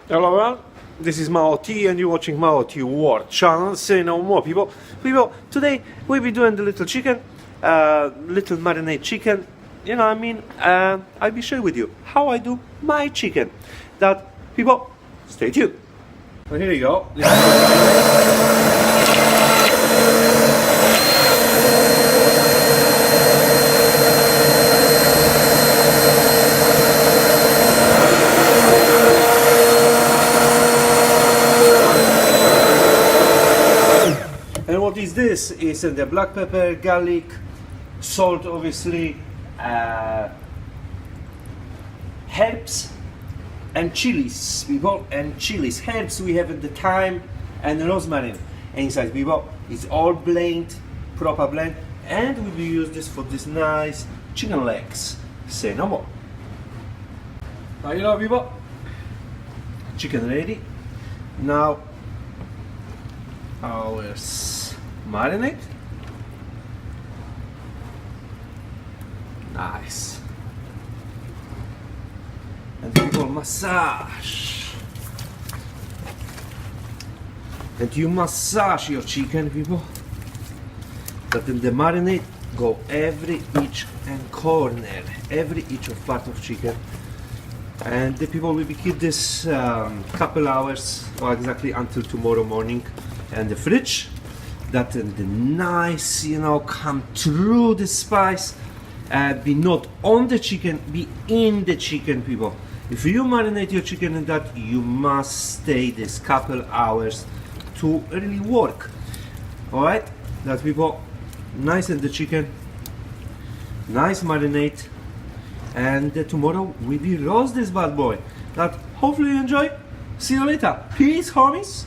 Hello everyone, this is MaoT and you're watching MaoT World channel. Say no more people. Today we'll be doing the little chicken, little marinade chicken. You know what I mean? I'll be sharing with you how I do my chicken. That people, stay tuned. So here you go. And what is this? Is the black pepper, garlic, salt, obviously, herbs and chilies, people. And chilies, herbs we have at the thyme and rosemary inside, people. It's all blend, proper blend, and we will use this for this nice chicken legs. Say no more. Now you know, people, chicken ready. Now our marinate. Nice. And people massage. And you massage your chicken, people. That in the marinade go every inch and corner, every inch of part of chicken. And the people will be keep this couple hours, or exactly until tomorrow morning, in the fridge. That the nice, you know, come through the spice, be not on the chicken, be in the chicken, people. If you marinate your chicken in that, you must stay this couple hours to really work. All right, that people, nice in the chicken, nice marinate, and tomorrow we will roast this bad boy. That hopefully you enjoy. See you later. Peace, homies.